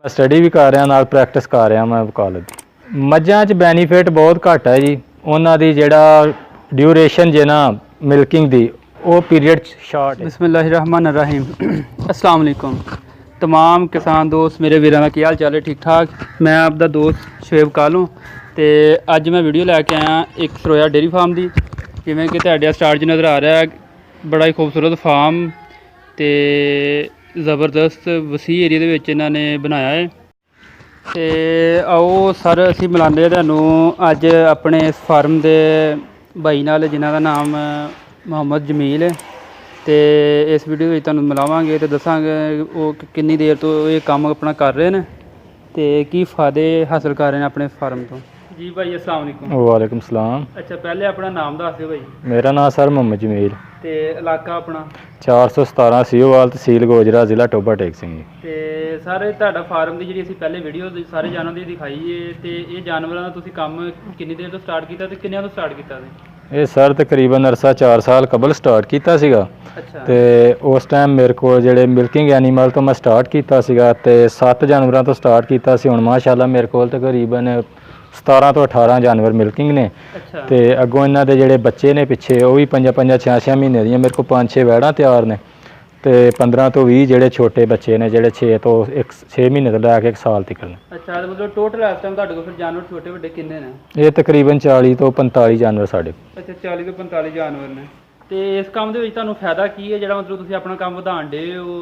Study ਵੀ ਕਰ ਰਿਹਾ ਨਾਲ ਪ੍ਰੈਕਟਿਸ ਕਰ ਰਿਹਾ ਮੈਂ ਵਕਾਲਤ ਦੀ। ਮੱਝਾਂ 'ਚ ਬੈਨੀਫਿਟ ਬਹੁਤ ਘੱਟ ਹੈ ਜੀ। ਉਹਨਾਂ ਦੀ ਜਿਹੜਾ ਡਿਊਰੇਸ਼ਨ ਜੇ ਨਾ ਮਿਲਕਿੰਗ ਦੀ ਉਹ ਪੀਰੀਅਡ ਸ਼ਾਰਟ ਹੈ। ਬਿਸਮਿल्लाहिर्रहमानिर्रहीम अस्सलाम वालेकुम तमाम किसान दोस्त मेरे वीरां दा की हाल चाल है ठीक ठाक। मैं आपका दोस्त शुएब कालू तो अज मैं वीडियो लैके आया एक सरोया डेयरी फार्म की। जिमें कि तुहाडे स्टार च नज़र आ रहा है बड़ा ही खूबसूरत फार्म तो ज़बरदस्त वसी एरिया दे विच इन्हां ने बनाया है। तो आओ सर असीं मिलाने तुहानूं अज अपने इस फार्म के भाई नाल जिन्हां दा नाम मोहम्मद जमील है। तो इस वीडियो में तुहानूं मिलावांगे तो दसांगे वो कितनी देर तो ये काम अपना कर रहे हैं तो की फायदे हासिल कर रहे हैं अपने फार्म तो। जी भाई अस्सलाम वालेकुम। वालेकुम सलाम। अच्छा पहले अपना नाम दस दिओ भाई। मेरा नाम सर मोहम्मद जमील तो इलाका अपना 417 सीओवाल तहसील गोजरा जिला टोबा टेक सिंह। तो सर तुहाडा फार्म की जी असीं पहले वीडियो सारे जानवरों की दिखाई है तो ये जानवरों का तुसीं काम कितनी देर तो स्टार्ट किया तो किन्नियां तो स्टार्ट किया? ये सर तकरीबन अरसा 4 साल कबल स्टार्ट किया सीगा। अच्छा ते उस टाइम मेरे को जेडे मिल्किंग एनीमल तो मैं स्टार्ट किया सीगा ते 7 जानवरों तो स्टार्ट किया सी। हुण माशाअल्लाह मेरे को तकरीबन 17 तो 18 जानवर मिल्किंग ने। अच्छा ते अगों इन्हां दे जेडे बच्चे ने पिछे वो भी 5-5 6-6 महीने दी मेरे को 5-6 वैड़ां तैयार ने ते 15 तो 20 जेडे छोटे बच्चे ने जेडे 6 तो 6 महीने तो लैके 1 साल तक ने। अच्छा तो मतलब टोटल इस टाइम तुहाडे कोल फिर जानवर छोटे वड्डे किन्ने ने? ये तकरीबन 40 तो 45 जानवर साढ़े। अच्छा 40 ਤੋਂ 45 जानवर ने। ਤੇ ਇਸ ਕੰਮ ਦੇ ਵਿੱਚ ਤੁਹਾਨੂੰ ਫਾਇਦਾ ਕੀ ਹੈ ਜਿਹੜਾ ਮਤਲਬ ਤੁਸੀਂ ਆਪਣਾ ਕੰਮ ਵਧਾਉਣ ਦੇ ਹੋ?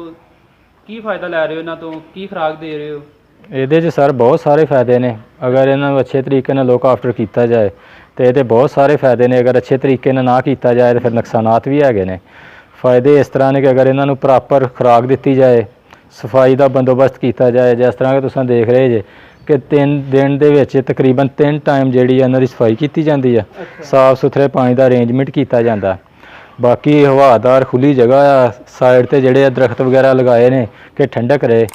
ਕੀ ਫਾਇਦਾ ਲੈ ਰਹੇ ਹੋ ਇਹਨਾਂ ਤੋਂ? ਕੀ ਖੁਰਾਕ ਦੇ ਰਹੇ ਹੋ? ਇਹਦੇ 'ਚ ਸਰ ਬਹੁਤ ਸਾਰੇ ਫਾਇਦੇ ਨੇ ਅਗਰ ਇਹਨਾਂ ਨੂੰ ਅੱਛੇ ਤਰੀਕੇ ਨਾਲ ਲੋਕ ਆਫਟਰ ਕੀਤਾ ਜਾਏ ਤੇ ਇਹਦੇ ਬਹੁਤ ਸਾਰੇ ਫਾਇਦੇ ਨੇ। ਅਗਰ ਅੱਛੇ ਤਰੀਕੇ ਨਾਲ ਨਾ ਕੀਤਾ ਜਾਏ ਤਾਂ ਫਿਰ ਨੁਕਸਾਨਾਤ ਵੀ ਹੈਗੇ ਨੇ। ਫਾਇਦੇ ਇਸ ਤਰ੍ਹਾਂ ਨੇ ਕਿ ਅਗਰ ਇਹਨਾਂ ਨੂੰ ਪ੍ਰੋਪਰ ਖੁਰਾਕ ਦਿੱਤੀ ਜਾਏ, ਸਫਾਈ ਦਾ ਬੰਦੋਬਸਤ ਕੀਤਾ ਜਾਏ, ਜਿਸ ਤਰ੍ਹਾਂ ਕਿ ਤੁਸੀਂ ਦੇਖ ਰਹੇ ਜੇ ਕਿ 3 ਦਿਨ ਦੇ ਵਿੱਚ ਤਕਰੀਬਨ 3 ਟਾਈਮ ਜਿਹੜੀ ਇਹਨਾਂ ਦੀ ਸਫਾਈ ਕੀਤੀ ਜਾਂਦੀ ਆ। ਸਾਫ ਸੁਥਰੇ ਪਾਣੀ ਦਾ ਅਰੇਂਜਮੈਂਟ ਕੀਤਾ ਜਾਂਦਾ। बाकी हवादार खुली जगह आ साइड ते जेडे दरख्त वगैरह लगाए ने कि ठंडक रहे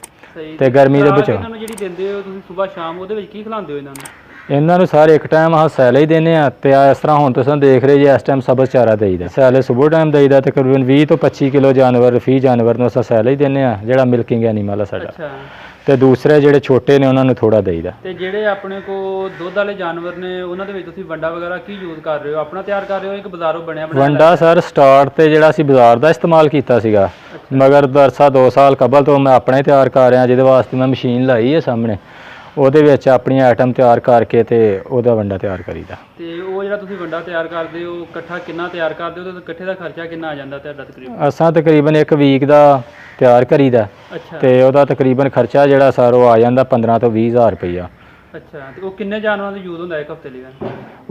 ते गर्मी दे बचाव। ਇਹਨਾਂ ਨੂੰ ਜਿਹੜੀ ਦਿੰਦੇ ਹੋ ਤੁਸੀਂ ਸਵੇਰ ਸ਼ਾਮ ਉਹਦੇ ਵਿੱਚ ਕੀ ਖਿਲਾਉਂਦੇ ਹੋ ਇਹਨਾਂ ਨੂੰ? ਇਹਨਾਂ ਨੂੰ ਸਾਰੇ ਇੱਕ ਟਾਈਮ ਆਹ ਸੈਲੇ ਹੀ ਦਿੰਦੇ ਆ ਤੇ ਇਸ ਤਰ੍ਹਾਂ ਹੁਣ ਤੁਸੀਂ ਦੇਖ ਰਹੇ ਜੇ ਇਸ ਟਾਈਮ ਸਬਜ਼ ਚਾਰਾ ਦੇਈਦਾ। ਸੈਲੇ ਸਵੇਰ ਟਾਈਮ ਦੇਈਦਾ ਤਕਰੀਬਨ 20 ਤੋਂ 25 ਕਿਲੋ ਜਾਨਵਰ ਫੀ ਜਾਨਵਰ ਨੂੰ ਅਸੀਂ ਸੈਲੇ ਹੀ ਦਿੰਦੇ ਆ ਜਿਹੜਾ ਮਿਲਕਿੰਗ ਐਨੀਮਲ ਆ ਸਾਡਾ। ਅੱਛਾ ਤੇ ਦੂਸਰੇ ਜਿਹੜੇ ਛੋਟੇ ਨੇ ਉਹਨਾਂ ਨੂੰ ਥੋੜਾ ਦੇਈਦਾ। ਤੇ ਜਿਹੜੇ ਆਪਣੇ ਕੋ ਦੁੱਧ ਵਾਲੇ ਜਾਨਵਰ ਨੇ ਉਹਨਾਂ ਦੇ ਵਿੱਚ ਤੁਸੀਂ ਵੰਡਾ ਵਗੈਰਾ ਕੀ ਯੂਜ਼ ਕਰ ਰਹੇ ਹੋ? ਆਪਣਾ ਤਿਆਰ ਕਰ ਰਹੇ ਹੋ ਇੱਕ ਬਾਜ਼ਾਰੋਂ ਬਣਿਆ ਬਣਾਇਆ? ਵੰਡਾ ਸਰ ਸਟਾਰਟ ਤੇ ਜਿਹੜਾ ਅਸੀਂ ਬਾਜ਼ਾਰ ਦਾ ਇਸਤੇਮਾਲ ਕੀਤਾ ਸੀਗਾ ਮਗਰ ਦਰਸਾ 2 ਸਾਲ ਕਬਲ ਤੋਂ ਮੈਂ ਆਪਣੇ ਤਿਆਰ ਕਰ ਰਿਹਾ ਜਿਹਦੇ ਵਾਸਤੇ ਮੈਂ ਮਸ਼ੀਨ ਲਾਈ ਹੈ ਸਾਹਮਣੇ। ਉਹਦੇ ਵਿੱਚ ਆਪਣੀਆਂ ਆਈਟਮ ਤਿਆਰ ਕਰਕੇ ਤੇ ਉਹਦਾ ਵੰਡਾ ਤਿਆਰ ਕਰੀਦਾ। ਤੇ ਉਹ ਜਿਹੜਾ ਤੁਸੀਂ ਵੰਡਾ ਤਿਆਰ ਕਰਦੇ ਹੋ ਇਕੱਠਾ ਕਿੰਨਾ ਤਿਆਰ ਕਰਦੇ ਹੋ ਤੇ ਇਕੱਠੇ ਦਾ ਖਰਚਾ ਕਿੰਨਾ ਆ ਜਾਂਦਾ ਤੁਹਾਡਾ ਤਕਰੀਬਨ? ਅਸਾਂ ਤਕਰੀਬਨ ਇੱਕ ਵੀਕ ਦਾ ਤਿਆਰ ਕਰੀਦਾ। ਅੱਛਾ ਤੇ ਉਹਦਾ ਤਕਰੀਬਨ ਖਰਚਾ ਜਿਹੜਾ ਸਰ ਉਹ ਆ ਜਾਂਦਾ 15 ਤੋਂ 20 ਹਜ਼ਾਰ ਰੁਪਈਆ। ਅੱਛਾ ਤੇ ਉਹ ਕਿੰਨੇ ਜਾਨਵਰਾਂ ਦਾ ਯੂਜ਼ ਹੁੰਦਾ ਇੱਕ ਹਫ਼ਤੇ ਲਈ?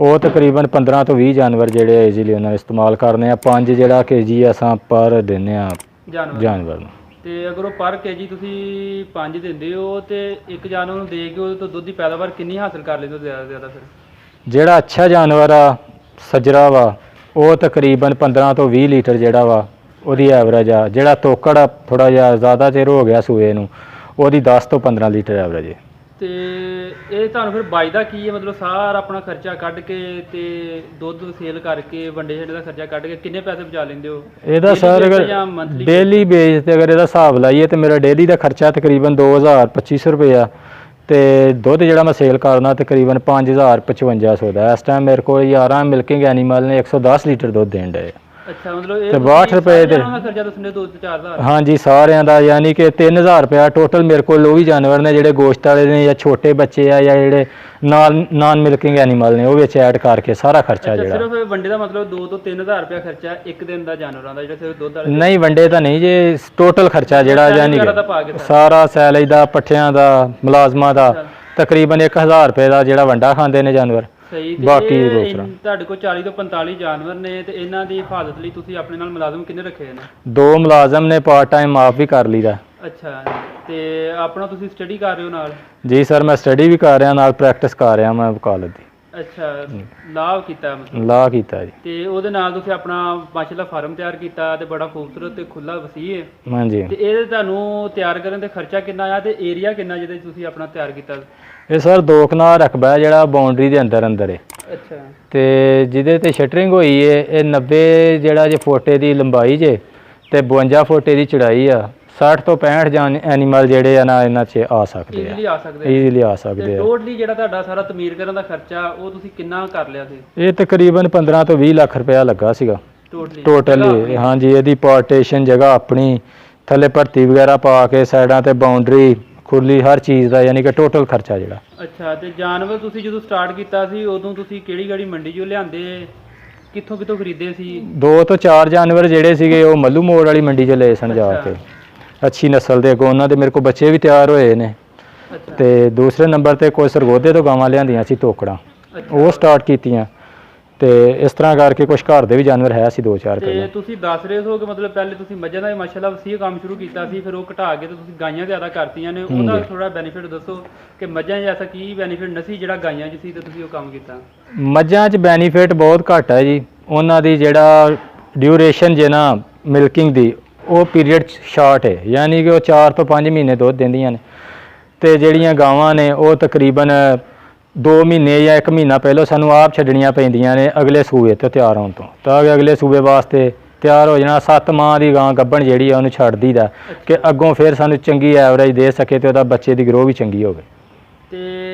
ਉਹ ਤਕਰੀਬਨ 15 ਤੋਂ 20 ਜਾਨਵਰ ਜਿਹੜੇ ਈਜ਼ੀਲੀ ਉਹਨਾਂ ਨੂੰ ਇਸਤੇਮਾਲ ਕਰਨੇ ਆ। 5 ਜਿਹੜਾ ਕੇਜੀ ਅਸਾਂ ਪਰ ਦਿੰਦੇ ਆ ਜਾਨਵਰ ਨੂੰ। ਤੇ ਅਗਰ ਉਹ ਪਰ ਕੇਜੀ ਤੁਸੀਂ 5 ਦਿੰਦੇ ਹੋ ਤੇ ਇੱਕ ਜਾਨਵਰ ਨੂੰ ਦੇ ਕੇ ਉਹਦੇ ਤੋਂ ਦੁੱਧ ਦੀ ਪੈਦਾਵਾਰ ਕਿੰਨੀ ਹਾਸਿਲ ਕਰ ਲੈਂਦੇ ਹੋ ਜ਼ਿਆਦਾ ਤੋਂ ਜ਼ਿਆਦਾ? ਫਿਰ ਜਿਹੜਾ ਅੱਛਾ ਜਾਨਵਰ ਆ ਸਜਰਾ ਵਾ ਉਹ ਤਕਰੀਬਨ 15 ਤੋਂ 20 ਲੀਟਰ ਜਿਹੜਾ ਵਾ ਉਹਦੀ ਐਵਰੇਜ ਆ। ਜਿਹੜਾ ਤੋਕੜ ਆ ਥੋੜਾ ਜਿਹਾ ਜ਼ਿਆਦਾ ਚਿਰ ਹੋ ਗਿਆ ਸੂਏ ਨੂੰ ਉਹਦੀ 10 ਤੋਂ 15 ਲੀਟਰ ਐਵਰੇਜ ਹੈ। ਤੇ ਇਹ ਤੁਹਾਨੂੰ ਫਿਰ ਬਚਦਾ ਕੀ ਹੈ ਮਤਲਬ ਸਾਰਾ ਆਪਣਾ ਖਰਚਾ ਕੱਢ ਕੇ ਤੇ ਦੁੱਧ ਸੇਲ ਕਰਕੇ ਵੰਡੇ ਛੱਡੇ ਦਾ ਖਰਚਾ ਕੱਢ ਕੇ ਕਿੰਨੇ ਪੈਸੇ ਬਚਾ ਲੈਂਦੇ ਹੋ? ਇਹਦਾ ਸਰ ਅਗਰ ਡੇਲੀ ਬੇਸ ਤੇ ਅਗਰ ਇਹਦਾ ਹਿਸਾਬ ਲਾਈਏ ਤੇ ਮੇਰਾ ਡੇਲੀ ਦਾ ਖਰਚਾ ਤਕਰੀਬਨ 2250 ਰੁਪਇਆ ਤੇ ਦੁੱਧ ਜਿਹੜਾ ਮੈਂ ਸੇਲ ਕਰਨਾ ਤਕਰੀਬਨ 5500 ਦਾ। ਇਸ ਟਾਈਮ ਮੇਰੇ ਕੋਲ 11 ਮਿਲਕਿੰਗ ਐਨੀਮਲ ਨੇ 110 ਲੀਟਰ ਦੁੱਧ ਦੇਣ ਡਏ। ਅੱਛਾ ਮਤਲਬ ਇਹ 62 ਰੁਪਏ ਦੇ ਖਰਚਾ ਦੱਸਣੇ 2-4000? ਹਾਂਜੀ ਸਾਰਿਆਂ ਦਾ ਯਾਨੀ ਕਿ 3000 ਰੁਪਇਆ ਟੋਟਲ ਮੇਰੇ ਕੋਲ ਉਹ ਵੀ ਜਾਨਵਰ ਨੇ ਜਿਹੜੇ ਗੋਸ਼ਤ ਵਾਲੇ ਨੇ ਜਾਂ ਛੋਟੇ ਬੱਚੇ ਆ ਜਾਂ ਜਿਹੜੇ ਨਾਨ ਮਿਲਕਿੰਗ ਐਨੀਮਲ ਨੇ ਉਹ ਵਿੱਚ ਐਡ ਕਰਕੇ ਸਾਰਾ ਖਰਚਾ ਜਿਹੜਾ ਸਿਰਫ ਵੰਡੇ ਦਾ ਮਤਲਬ 2 ਤੋਂ 3000 ਰੁਪਇਆ ਖਰਚਾ ਇੱਕ ਦਿਨ ਦਾ ਜਾਨਵਰਾਂ ਦਾ ਜਿਹੜਾ ਸਿਰਫ ਦੁੱਧ ਵਾਲੇ? ਨਹੀਂ ਵੰਡੇ ਤਾਂ ਨਹੀਂ ਜੇ ਟੋਟਲ ਖਰਚਾ ਜਿਹੜਾ ਯਾਨੀ ਕਿ ਸਾਰਾ ਸੈਲੇਜ ਦਾ ਪੱਠਿਆਂ ਦਾ ਮੁਲਾਜ਼ਮਾਂ ਦਾ ਤਕਰੀਬਨ 1000 ਰੁਪਏ ਦਾ ਜਿਹੜਾ ਵੰਡਾ ਖਾਂਦੇ ਨੇ ਜਾਨਵਰ। ਸਹੀ। ਬਾਕੀ ਤੁਹਾਡੇ ਕੋਲ 40 ਤੋਂ 45 ਜਾਨਵਰ ਨੇ ਤੇ ਇਹਨਾਂ ਦੀ ਹਿਫਾਜ਼ਤ ਲਈ ਤੁਸੀਂ ਆਪਣੇ ਨਾਲ ਮੁਲਾਜ਼ਮ ਕਿੰਨੇ ਰੱਖੇ ਨੇ? 2 ਮੁਲਾਜ਼ਮ ਨੇ ਪਾਰਟ ਟਾਈਮ ਆਪ ਵੀ ਕਰ ਲਈਦਾ। ਅੱਛਾ ਤੇ ਆਪਣਾ ਤੁਸੀਂ ਸਟੱਡੀ ਕਰ ਰਹੇ ਹੋ ਨਾਲ? ਜੀ ਸਰ ਮੈਂ ਸਟੱਡੀ ਵੀ ਕਰ ਰਿਹਾ ਨਾਲ ਪ੍ਰੈਕਟਿਸ ਕਰ ਰਿਹਾ ਮੈਂ ਵਕਾਲਤ ਦੀ। ਅੱਛਾ ਲਾਭ ਕੀਤਾ ਮਤਲਬ? ਲਾਭ ਕੀਤਾ ਜੀ। ਤੇ ਉਹਦੇ ਨਾਲ ਤੁਸੀਂ ਆਪਣਾ ਮਾਸ਼ਾਅੱਲਾ ਫਾਰਮ ਤਿਆਰ ਕੀਤਾ ਤੇ ਬੜਾ ਖੂਬਸੂਰਤ ਤੇ ਖੁੱਲਾ ਵਸੀ ਹੈ। ਹਾਂਜੀ ਤੇ ਇਹਦੇ ਤੁਹਾਨੂੰ ਤਿਆਰ ਕਰਨ ਦੇ ਖਰਚਾ ਕਿੰਨਾ ਆ ਤੇ ਏਰੀਆ ਕਿੰਨਾ ਜਿਹਦੇ ਤੁਸੀਂ ਆਪਣਾ ਤਿਆਰ ਕੀਤਾ? ਇਹ ਸਰ 2 ਕਨਾਲ ਰਕਬਾ ਜਿਹੜਾ ਬਾਉਂਡਰੀ ਦੇ ਅੰਦਰ ਹੈ। ਅੱਛਾ ਤੇ ਜਿਹਦੇ ਤੇ ਸ਼ਟਰਿੰਗ ਹੋਈ ਹੈ ਇਹ 90 ਜਿਹੜਾ ਜੇ ਫੁੱਟ ਦੀ ਲੰਬਾਈ ਜੇ ਤੇ 52 ਫੁੱਟ ਦੀ ਚੜਾਈ ਆ। 60 ਤੋਂ 65 ਜਾਨ ਐਨੀਮਲ ਜਿਹੜੇ ਆ ਨਾ ਇਹਨਾਂ 'ਚ ਆ ਸਕਦੇ ਆ, ਈਜ਼ੀਲੀ ਆ ਸਕਦੇ ਈਜ਼ੀਲੀ ਆ ਤੇ ਸਕਦੇ ਆ। ਟੋਟਲੀ ਜਿਹੜਾ ਤੁਹਾਡਾ ਸਾਰਾ ਤਮੀਰ ਕਰਨ ਦਾ ਖਰਚਾ ਉਹ ਤੁਸੀਂ ਕਿੰਨਾ ਕਰ ਲਿਆ ਸੀ ਇਹ ਤਕਰੀਬਨ 15 ਤੋਂ 20 ਲੱਖ ਰੁਪਇਆ ਲੱਗਾ ਸੀਗਾ ਟੋਟਲੀ ਟੋਟਲੀ। ਹਾਂਜੀ, ਇਹਦੀ ਪਾਰਟੀਸ਼ਨ ਜਗ੍ਹਾ ਆਪਣੀ, ਥੱਲੇ ਭਰਤੀ ਵਗੈਰਾ ਪਾ ਕੇ, ਸਾਈਡਾਂ ਤੇ ਬਾਉਂਡਰੀ ਖੁੱਲੀ, ਹਰ ਚੀਜ਼ ਦਾ ਯਾਨੀ ਕਿ ਟੋਟਲ ਖਰਚਾ ਜਿਹੜਾ। ਅੱਛਾ, ਤੇ ਜਾਨਵਰ ਤੁਸੀਂ ਜਦੋਂ ਸਟਾਰਟ ਕੀਤਾ ਸੀ ਉਦੋਂ ਤੁਸੀਂ ਕਿਹੜੀ ਮੰਡੀ 'ਚੋਂ ਲਿਆਂਦੇ, ਕਿੱਥੋਂ ਖਰੀਦੇ ਸੀ? 2 ਤੋਂ 4 ਜਾਨਵਰ ਜਿਹੜੇ ਸੀਗੇ ਉਹ ਮੱਲੂ ਮੋੜ ਵਾਲੀ ਮੰਡੀ 'ਚ ਲਏ ਸਨ ਜਾ ਕੇ, ਅੱਛੀ ਨਸਲ ਦੇ। ਅੱਗੋਂ ਉਹਨਾਂ ਦੇ ਮੇਰੇ ਕੋਲ ਬੱਚੇ ਵੀ ਤਿਆਰ ਹੋਏ ਨੇ। ਅੱਛਾ ਤੇ ਦੂਸਰੇ ਨੰਬਰ ਤੇ ਕੋਈ ਸਰਗੋਧੇ ਤੋਂ ਗਾਵਾਂ ਲਿਆਂਦੀਆਂ ਸੀ ਤੋਕੜਾਂ, ਉਹ ਸਟਾਰਟ ਕੀਤੀਆਂ। ਤੇ ਇਸ ਤਰ੍ਹਾਂ ਕਰਕੇ ਕੁਝ ਘਰ ਦੇ ਵੀ ਜਾਨਵਰ ਹੈ ਸੀ 2-4 ਤੇ ਪਹਿਲਾਂ। ਤੁਸੀਂ ਦੱਸ ਰਹੇ ਹੋ ਕਿ ਮਤਲਬ ਪਹਿਲੇ ਤੁਸੀਂ ਮੱਝਾਂ ਦਾ ਮਾਸ਼ਾਅੱਲਾ ਵਸੀਹ ਕੰਮ ਸ਼ੁਰੂ ਕੀਤਾ ਸੀ, ਫਿਰ ਉਹ ਘਟਾ ਕੇ ਤੇ ਤੁਸੀਂ ਗਾਈਆਂ ਜ਼ਿਆਦਾ ਕਰਤੀਆਂ ਨੇ, ਉਹਦਾ ਥੋੜਾ ਬੈਨੀਫਿਟ ਦੱਸੋ ਕਿ ਮੱਝਾਂ 'ਚ ਐਸਾ ਕੀ ਬੈਨੀਫਿਟ ਨਹੀਂ ਸੀ ਜਿਹੜਾ ਗਾਈਆਂ 'ਚ ਸੀ ਤੇ ਤੁਸੀਂ ਉਹ ਕੰਮ ਕੀਤਾ? ਮੱਝਾਂ 'ਚ ਬੈਨੀਫਿਟ ਬਹੁਤ ਘੱਟ ਹੈ ਜੀ। ਉਹਨਾਂ ਦੀ ਜਿਹੜਾ ਡਿਊਰੇਸ਼ਨ ਜੇ ਨਾ ਮਿਲਕਿੰਗ ਦੀ, ਉਹ ਪੀਰੀਅਡ ਸ਼ਾਰਟ ਹੈ, ਯਾਨੀ ਕਿ ਉਹ 4 ਤੋਂ 5 ਮਹੀਨੇ ਦੁੱਧ ਦਿੰਦੀਆਂ ਨੇ। ਤੇ ਜਿਹੜੀਆਂ ਗਾਵਾਂ ਨੇ ਉਹ ਤਕਰੀਬਨ 2 ਮਹੀਨੇ ਜਾਂ 1 ਮਹੀਨਾ ਪਹਿਲਾਂ ਸਾਨੂੰ ਆਪ ਛੱਡਣੀਆਂ ਪੈਂਦੀਆਂ ਨੇ ਅਗਲੇ ਸੂਬੇ ਤੋਂ ਤਿਆਰ ਹੋਣ ਤੋਂ, ਤਾਂ ਕਿ ਅਗਲੇ ਸੂਬੇ ਵਾਸਤੇ ਤਿਆਰ ਹੋ ਜਾਣਾ। 7 ਮਾਹ ਦੀ ਗਾਂ ਗੱਭਣ ਜਿਹੜੀ ਆ ਉਹਨੂੰ ਛੱਡ ਦੀਦਾ ਕਿ ਅੱਗੋਂ ਫਿਰ ਸਾਨੂੰ ਚੰਗੀ ਐਵਰੇਜ ਦੇ ਸਕੇ ਤੇ ਉਹਦਾ ਬੱਚੇ ਦੀ ਗਰੋ ਵੀ ਚੰਗੀ ਹੋਵੇ। ਤੇ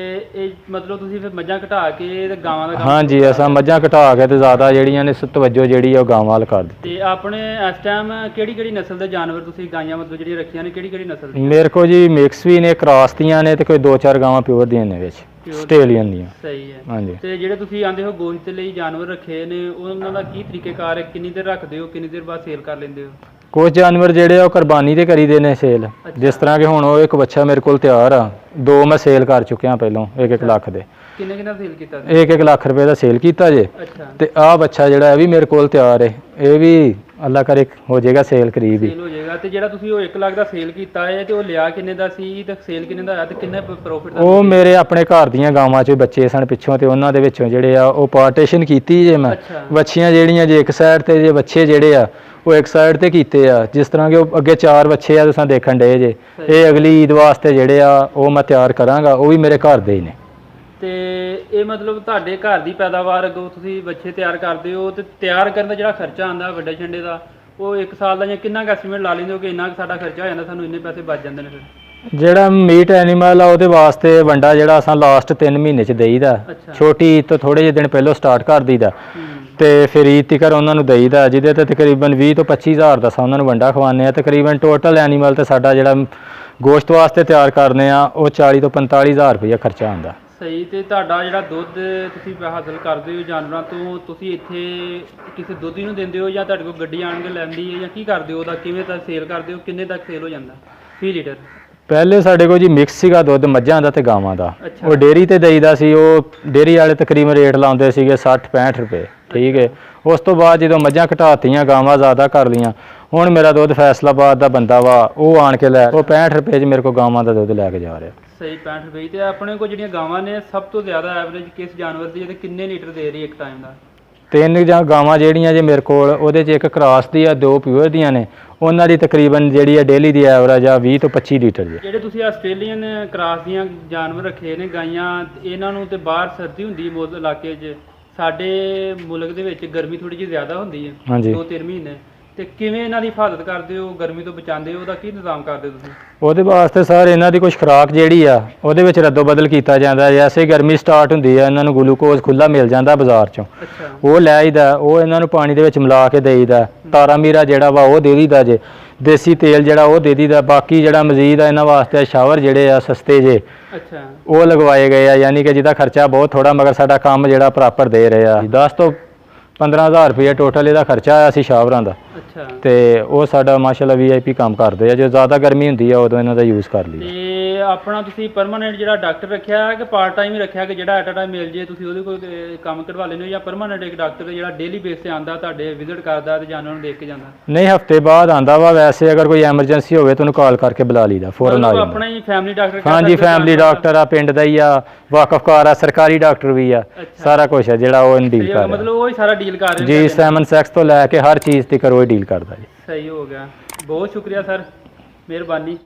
ਇਹ ਮਤਲਬ ਤੁਸੀਂ ਫਿਰ ਮੱਝਾਂ ਘਟਾ ਕੇ ਤੇ ਗਾਵਾਂ ਦਾ ਕੰਮ ਹਾਂਜੀ, ਅਸਾਂ ਮੱਝਾਂ ਘਟਾ ਕੇ ਤੇ ਜ਼ਿਆਦਾ ਜਿਹੜੀਆਂ ਨੇ ਤਵੱਜੋ ਜਿਹੜੀ ਆ ਉਹ ਗਾਵਾਂ ਵੱਲ ਕਰ ਦਿੱਤੀ। ਤੇ ਆਪਣੇ ਇਸ ਟਾਈਮ ਕਿਹੜੀ ਨਸਲ ਦੇ ਜਾਨਵਰ ਤੁਸੀਂ ਗਾਈਆਂ ਮਤਲਬ ਜਿਹੜੀਆਂ ਰੱਖੀਆਂ ਨੇ, ਕਿਹੜੀ ਨਸਲ ਦੀਆਂ? ਮੇਰੇ ਕੋਲ ਜੀ ਮਿਕਸ ਵੀ ਨੇ, ਕ੍ਰਾਸ ਦੀਆਂ ਨੇ, ਤੇ ਕੋਈ 2-4 ਗਾਵਾਂ ਪਿਓਰ ਦੀਆਂ ਨੇ ਵਿੱਚ, ਆਸਟ੍ਰੇਲੀਅਨ ਦੀਆਂ। ਸਹੀ ਹੈ। ਹਾਂਜੀ। ਤੇ ਜਿਹੜੇ ਤੁਸੀਂ ਆਂਦੇ ਹੋ ਗੋਸ਼ਤ ਲਈ ਜਾਨਵਰ ਰੱਖੇ ਨੇ, ਉਹਨਾਂ ਦਾ ਕੀ ਤਰੀਕੇਕਾਰ ਹੈ? ਕਿੰਨੀ ਦੇਰ ਰੱਖਦੇ ਹੋ, ਕਿੰਨੀ ਦੇਰ ਬਾਅਦ ਸੇਲ ਕਰ ਲੈਂਦੇ ਹੋ? ਕੁਝ ਜਾਨਵਰ ਜਿਹੜੇ ਆ ਉਹ ਕੁਰਬਾਨੀ ਤੇ ਕਰੀਦੇ ਨੇ ਸੇਲ, ਜਿਸ ਤਰ੍ਹਾਂ ਕਿ ਹੁਣ ਉਹ ਇੱਕ ਬੱਚਾ ਮੇਰੇ ਕੋਲ ਤਿਆਰ ਆ, 2 ਮੈਂ ਸੇਲ ਕਰ ਚੁੱਕਿਆ ਪਹਿਲਾਂ 1-1 ਲੱਖ ਦੇ। ਕਿੰਨੇ ਸੇਲ ਕੀਤਾ? 1-1 ਲੱਖ ਰੁਪਏ ਦਾ ਸੇਲ ਕੀਤਾ ਜੇ। ਅੱਛਾ। ਤੇ ਆਹ ਬੱਚਾ ਜਿਹੜਾ ਇਹ ਵੀ ਮੇਰੇ ਕੋਲ ਤਿਆਰ ਹੈ, ਇਹ ਵੀ ਅੱਲਾ ਕਰੇ ਹੋ ਜਾਏਗਾ ਸੇਲ ਕਰੀਬ ਹੀ। ਸੇਲ ਹੋ ਜਾਏਗਾ। ਤੇ ਜਿਹੜਾ ਤੁਸੀਂ ਉਹ 1 ਲੱਖ ਦਾ ਸੇਲ ਕੀਤਾ ਹੈ ਤੇ ਉਹ ਲਿਆ ਕਿੰਨੇ ਦਾ ਸੀ ਤੇ ਸੇਲ ਕਿੰਨੇ ਦਾ ਆਇਆ ਤੇ ਕਿੰਨੇ ਪ੍ਰੋਫਿਟ ਦਾ? ਉਹ ਮੇਰੇ ਆਪਣੇ ਘਰ ਦੀਆਂ ਗਾਵਾਂ 'ਚ ਬੱਚੇ ਸਨ ਪਿੱਛੋਂ, ਤੇ ਉਹਨਾਂ ਦੇ ਵਿੱਚੋਂ ਜਿਹੜੇ ਆ ਉਹ ਪਾਰਟੀਸ਼ਨ ਕੀਤੀ ਜੇ ਮੈਂ। ਅੱਛਾ। ਵੱਛੀਆਂ ਜਿਹੜੀਆਂ ਜੇ ਇੱਕ ਸਾਈਡ ਤੇ, ਜੇ ਬੱਚੇ ਜਿਹੜੇ ਆ ਉਹ ਇੱਕ ਸਾਈਡ ਤੇ ਕੀਤੇ ਆ। ਜਿਸ ਤਰ੍ਹਾਂ ਕਿ ਉਹ ਅੱਗੇ 4 ਬੱਚੇ ਆ ਤੁਸੀਂ ਦੇਖਣ ਡਏ ਜੇ, ਇਹ ਅਗਲੀ ਈਦ ਵਾਸਤੇ ਜਿਹੜੇ ਆ ਉਹ ਮੈਂ ਤਿਆਰ ਕਰਾਂਗਾ, ਉਹ ਵੀ ਮੇਰੇ ਘਰ ਦੇ ਹੀ ਨੇ। ਤੇ ਇਹ ਮਤਲਬ ਤੁਹਾਡੇ ਘਰ ਦੀ ਪੈਦਾਵਾਰ ਅੱਗੋਂ ਤੁਸੀਂ ਬੱਚੇ ਤਿਆਰ ਕਰਦੇ ਹੋ ਤੇ ਤਿਆਰ ਕਰਨ ਦਾ ਜਿਹੜਾ ਖਰਚਾ ਆਉਂਦਾ ਵੱਡੇ ਛੰਡੇ ਦਾ, ਉਹ 1 ਸਾਲ ਦਾ ਜਾਂ ਕਿੰਨਾ ਕੁ ਐਸਟੀਮੇਟ ਲਾ ਲੈਂਦੇ ਹੋ ਕਿ ਇੰਨਾ ਕੁ ਸਾਡਾ ਖਰਚਾ ਹੋ ਜਾਂਦਾ, ਸਾਨੂੰ ਇੰਨੇ ਪੈਸੇ ਬਚ ਜਾਂਦੇ ਨੇ ਫਿਰ? ਜਿਹੜਾ ਮੀਟ ਐਨੀਮਲ ਆ ਉਹਦੇ ਵਾਸਤੇ ਵੰਡਾ ਜਿਹੜਾ ਅਸਾਂ ਲਾਸਟ 3 ਮਹੀਨੇ 'ਚ ਦੇਈਦਾ। ਅੱਛਾ। ਛੋਟੀ ਈਦ ਤੋਂ ਥੋੜੇ ਜਿਹੇ ਦਿਨ ਪਹਿਲਾਂ ਸਟਾਰਟ ਕਰ ਦਈਦਾ ਤੇ ਫਿਰ ਈਦ ਤੀਕਰ ਉਹਨਾਂ ਨੂੰ ਦੇਈਦਾ, ਜਿਹਦੇ ਤੇ ਤਕਰੀਬਨ 20 ਤੋਂ 25 ਹਜ਼ਾਰ ਦਾ ਉਹਨਾਂ ਨੂੰ ਵੰਡਾ ਖਵਾਉਂਦੇ ਆ। ਤਕਰੀਬਨ ਟੋਟਲ ਐਨੀਮਲ ਤੇ ਸਾਡਾ ਜਿਹੜਾ ਗੋਸ਼ਤ ਵਾਸਤੇ ਤਿਆਰ ਕਰਨੇ ਆ ਉਹ 40 ਤੋਂ 45 ਹਜ਼ਾਰ ਰੁਪਇਆ ਖਰਚਾ ਆਉਂਦਾ। ਸਹੀ। ਤੇ ਤੁਹਾਡਾ ਜਿਹੜਾ ਦੁੱਧ ਤੁਸੀਂ ਹਾਸਲ ਕਰਦੇ ਹੋ ਜਾਨਵਰਾਂ ਤੋਂ, ਤੁਸੀਂ ਇੱਥੇ ਕਿਸੇ ਦੁੱਧੀ ਨੂੰ ਦਿੰਦੇ ਹੋ ਜਾਂ ਤੁਹਾਡੇ ਕੋਲ ਗੱਡੀ ਆਣ ਕੇ ਲੈਂਦੀ ਹੈ ਜਾਂ ਕੀ ਕਰਦੇ ਹੋ? ਉਹਦਾ ਕਿਵੇਂ ਤੱਕ ਸੇਲ ਕਰਦੇ ਹੋ? ਕਿੰਨੇ ਤੱਕ ਸੇਲ ਹੋ ਜਾਂਦਾ ਫੀ ਲੀਟਰ? ਪਹਿਲੇ ਸਾਡੇ ਕੋਲ ਜੀ ਮਿਕਸ ਸੀਗਾ ਦੁੱਧ ਮੱਝਾਂ ਦਾ ਤੇ ਗਾਵਾਂ ਦਾ। ਅੱਛਾ। ਉਹ ਡੇਅਰੀ ਤੇ ਦੇਈਦਾ ਸੀ, ਉਹ ਡੇਅਰੀ ਵਾਲੇ ਤਕਰੀਬਨ ਰੇਟ ਲਾਉਂਦੇ ਸੀਗੇ 60-65 ਰੁਪਏ, ਠੀਕ ਹੈ। ਉਸ ਤੋਂ ਬਾਅਦ ਜਦੋਂ ਮੱਝਾਂ ਘਟਾਤੀਆਂ, ਗਾਵਾਂ ਜ਼ਿਆਦਾ ਕਰ ਲੀਆਂ, ਹੁਣ ਮੇਰਾ ਦੁੱਧ ਫੈਸਲਾਬਾਦ ਦਾ ਬੰਦਾ ਵਾ, ਉਹ ਆਣ ਕੇ ਲੈ, ਉਹ 65 ਰੁਪਏ 'ਚ ਮੇਰੇ ਕੋਲ ਗਾਵਾਂ ਦਾ ਦੁੱਧ ਲੈ ਕੇ ਜਾ ਰਿਹਾ। ਸਹੀ 65 ਰੁਪਏ। ਤੇ ਆਪਣੇ ਕੋਲ ਜਿਹੜੀਆਂ ਗਾਵਾਂ ਨੇ ਸਭ ਤੋਂ ਜ਼ਿਆਦਾ ਐਵਰੇਜ ਕਿਸ ਜਾਨਵਰ ਦੀ ਹੈ ਤੇ ਕਿੰਨੇ ਲੀਟਰ ਦੇ ਰਹੀ ਇੱਕ ਟਾਈਮ ਦਾ? 3 ਜਾਂ ਗਾਵਾਂ ਜਿਹੜੀਆਂ ਜੇ ਮੇਰੇ ਕੋਲ, ਉਹਦੇ 'ਚ ਇੱਕ ਕ੍ਰਾਸ ਦੀ ਆ, 2 ਪਿਓਰ ਦੀਆਂ ਨੇ। ਉਹਨਾਂ ਦੀ ਤਕਰੀਬਨ ਜਿਹੜੀ ਆ ਡੇਲੀ ਦੀ ਐਵਰੇਜ ਆ 20 ਤੋਂ 25 ਲੀਟਰ ਜੀ। ਜਿਹੜੇ ਤੁਸੀਂ ਆਸਟ੍ਰੇਲੀਅਨ ਕ੍ਰਾਸ ਦੀਆਂ ਜਾਨਵਰ ਰੱਖੇ ਨੇ ਗਾਈਆਂ, ਇਹਨਾਂ ਨੂੰ ਤੇ ਬਾਹਰ ਸਰਦੀ ਹੁੰਦੀ ਮੌਤ ਇਲਾਕੇ 'ਚ, ਸਾਡੇ ਮੁਲਕ ਦੇ ਵਿੱਚ ਗਰਮੀ ਥੋੜੀ ਜਿਹੀ ਜ਼ਿਆਦਾ ਹੁੰਦੀ ਹੈ, ਹਾਂਜੀ। 2-3 ਮਹੀਨੇ। ਤੇ ਕਿਵੇਂ ਇਹਨਾਂ ਦੀ ਹਿਫਾਜ਼ਤ ਕਰਦੇ ਹੋ, ਗਰਮੀ ਤੋਂ ਬਚਾਉਂਦੇ ਹੋ, ਉਹਦਾ ਕੀ ਇੰਤਜ਼ਾਮ ਕਰਦੇ ਹੋ ਤੁਸੀਂ? ਉਹਦੇ ਵਾਸਤੇ ਸਰ ਇਹਨਾਂ ਦੀ ਕੁਝ ਖੁਰਾਕ ਜਿਹੜੀ ਆ ਉਹਦੇ ਵਿੱਚ ਰੱਦੋ ਬਦਲ ਕੀਤਾ ਜਾਂਦਾ। ਜੈਸੇ ਗਰਮੀ ਸਟਾਰਟ ਹੁੰਦੀ ਆ, ਇਹਨਾਂ ਨੂੰ ਗਲੂਕੋਜ਼ ਖੁੱਲਾ ਮਿਲ ਜਾਂਦਾ ਬਾਜ਼ਾਰ 'ਚੋਂ, ਅੱਛਾ। ਉਹ ਲੈ ਆਈਦਾ, ਉਹ ਇਹਨਾਂ ਨੂੰ ਪਾਣੀ ਦੇ ਵਿੱਚ ਮਿਲਾ ਕੇ ਦੇਈਦਾ। ਤਾਰਾ ਮੀਰਾ ਜਿਹੜਾ ਵਾ ਉਹ ਦੇ ਦੀਦਾ ਜੇ, ਦੇਸੀ ਤੇਲ ਜਿਹੜਾ ਉਹ ਦੇ ਦੀਦਾ। ਬਾਕੀ ਜਿਹੜਾ ਮਜ਼ੀਦ ਆ ਇਹਨਾਂ ਵਾਸਤੇ ਸ਼ਾਵਰ ਜਿਹੜੇ ਆ ਸਸਤੇ ਜੇ, ਅੱਛਾ, ਉਹ ਲਗਵਾਏ ਗਏ ਆ, ਯਾਨੀ ਕਿ ਜਿਹਦਾ ਖਰਚਾ ਬਹੁਤ ਥੋੜਾ ਮਗਰ ਸਾਡਾ ਕੰਮ ਜਿਹੜਾ ਪ੍ਰੋਪਰ ਦੇ ਰਹੇ ਆ। 10 ਤੋਂ 15 ਹਜ਼ਾਰ ਰੁਪਏ ਟੋਟਲ ਇਹਦਾ ਖਰਚਾ ਆਇਆ ਸੀ ਸ਼ਾਵਰਾਂ ਦਾ। ਅੱਛਾ। ਤੇ ਉਹ ਸਾਡਾ ਮਾਸ਼ਾਅੱਲਾ VIP ਕੰਮ ਕਰਦੇ ਆ। ਜੇ ਜ਼ਿਆਦਾ ਗਰਮੀ ਹੁੰਦੀ ਆ ਉਦੋਂ ਇਹਨਾਂ ਦਾ ਯੂਜ਼ ਕਰ ਲਈ। ਤੇ ਆਪਣਾ ਤੁਸੀਂ ਪਰਮਾਨੈਂਟ ਜਿਹੜਾ ਡਾਕਟਰ ਰੱਖਿਆ ਹੈ ਕਿ ਪਾਰਟ ਟਾਈਮ ਹੀ ਰੱਖਿਆ ਕਿ ਜਿਹੜਾ ਐਟ ਅ ਟਾਈਮ ਮਿਲ ਜੇ ਤੁਸੀਂ ਉਹਦੇ ਕੋਲ ਕੰਮ ਕਰਵਾ ਲੈਂਦੇ ਹੋ, ਜਾਂ ਪਰਮਾਨੈਂਟ ਇੱਕ ਡਾਕਟਰ ਜਿਹੜਾ ਡੇਲੀ ਬੇਸ ਤੇ ਆਂਦਾ ਤੁਹਾਡੇ ਵਿਜ਼ਿਟ ਕਰਦਾ ਤੇ ਜਾਨਵਰਾਂ ਨੂੰ ਦੇਖ ਕੇ ਜਾਂਦਾ? ਨਹੀਂ, ਹਫਤੇ ਬਾਅਦ ਆਂਦਾ ਵਾ। ਵੈਸੇ ਅਗਰ ਕੋਈ ਐਮਰਜੈਂਸੀ ਹੋਵੇ ਤਾਂ ਉਹਨੂੰ ਕਾਲ ਕਰਕੇ ਬੁਲਾ ਲਈਦਾ, ਫੌਰਨ ਆ ਜਾਂਦਾ। ਆਪਣਾ ਹੀ ਫੈਮਿਲੀ ਡਾਕਟਰ? ਹਾਂਜੀ, ਫੈਮਿਲੀ ਡਾਕਟਰ ਆ, ਪਿੰਡ ਦਾ ਹੀ ਆ, ਵਾਕਫਕਾਰ ਆ, ਸਰਕਾਰੀ ਡਾਕਟਰ ਵੀ ਆ, ਸਾਰਾ ਕੁਝ ਆ ਜਿਹੜਾ ਉਹ ਡੀਲ ਕਰ ਮਤਲਬ ਉਹ ਹੀ ਸਾਰਾ ਡੀਲ ਕਰ ਰਹੇ ਜੀ। ਸੈਮਨ ਸੈਕਸ ਤੋਂ ਲੈ ਕੇ ਹਰ ਚੀਜ਼ ਤੇ ਕਰੋ ਡੀਲ ਕਰਦਾ ਜੀ। ਸਹੀ ਹੋ ਗਿਆ। ਬਹੁਤ ਸ਼ੁਕਰੀਆ ਸਰ, ਮਿਹਰਬਾਨੀ।